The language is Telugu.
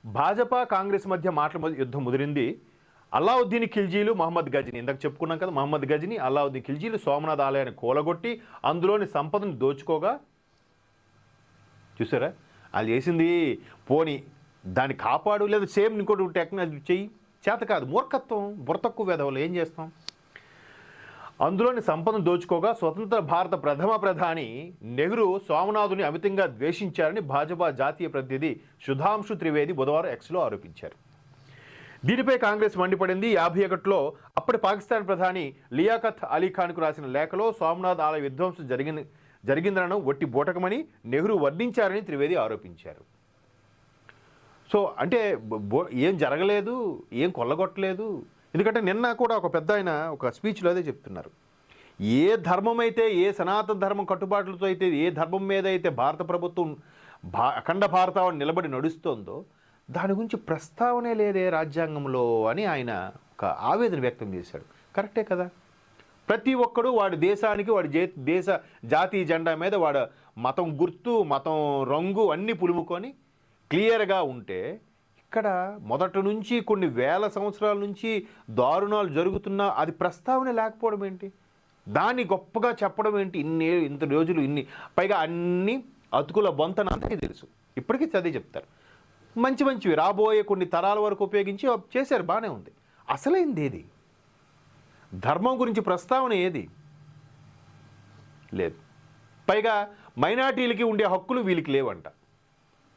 భాజపా కాంగ్రెస్ మధ్య మాటల యుద్ధం ముదిరింది. అల్లావుద్దీన్ ఖిల్జీలు, మహమ్మద్ గజనీ, ఇందాక చెప్పుకున్నాం కదా, మహమ్మద్ గజనీ, అల్లావుద్దీన్ ఖిల్జీలు సోమనాథ్ ఆలయాన్ని కూలగొట్టి అందులోని సంపదను దోచుకోగా చూసారా వాళ్ళు చేసింది. పోని దాన్ని కాపాడు, లేదా సేమ్ ఇంకోటి టెక్నాలజీ చెయ్యి, చేత కాదు, మూర్ఖత్వం, బుర్రతక్కువ వేదవులు. ఏం చేస్తాం? అందులోని సంపదను దోచుకోగా స్వతంత్ర భారత ప్రథమ ప్రధాని నెహ్రూ సోమనాథుని అమితంగా ద్వేషించారని భాజపా జాతీయ ప్రతినిధి సుధాంశు త్రివేది బుధవారం ఎక్స్లో ఆరోపించారు. దీనిపై కాంగ్రెస్ మండిపడింది. 51లో అప్పటి పాకిస్తాన్ ప్రధాని లియాఖత్ అలీ ఖాన్కు రాసిన లేఖలో సోమనాథ్ ఆలయ విధ్వంసం జరిగిందనడం ఒట్టి బూటకమని నెహ్రూ వర్ణించారని త్రివేది ఆరోపించారు. సో అంటే ఏం జరగలేదు, ఏం కొల్లగొట్టలేదు. ఎందుకంటే నిన్న కూడా ఒక పెద్ద ఆయన ఒక స్పీచ్లో అదే చెప్తున్నారు. ఏ ధర్మం అయితే, ఏ సనాతన ధర్మం కట్టుబాట్లతో అయితే, ఏ ధర్మం మీద అయితే భారత ప్రభుత్వం అఖండ భారతావని నిలబడి నడుస్తోందో దాని గురించి ప్రస్తావనే లేదే రాజ్యాంగంలో అని ఆయన ఒక ఆవేదన వ్యక్తం చేశాడు. కరెక్టే కదా. ప్రతి ఒక్కడు వాడి దేశానికి, వాడి దేశ జాతీయ జెండా మీద వాడు మతం గుర్తు, మతం రంగు అన్నీ పులుముకొని క్లియర్గా ఉంటే, ఇక్కడ మొదటి నుంచి కొన్ని వేల సంవత్సరాల నుంచి దారుణాలు జరుగుతున్నా అది ప్రస్తావన లేకపోవడం ఏంటి? దాన్ని గొప్పగా చెప్పడం ఏంటి? ఇంత రోజులు పైగా అన్ని అతుకుల బొంతన అందరికీ తెలుసు. ఇప్పటికీ చదివి చెప్తారు. మంచివి రాబోయే కొన్ని తరాల వరకు ఉపయోగించి చేశారు, బాగానే ఉంది. అసలైంది ఏది? ధర్మం గురించి ప్రస్తావన ఏది లేదు. పైగా మైనారిటీలకి ఉండే హక్కులు వీళ్ళకి లేవంట.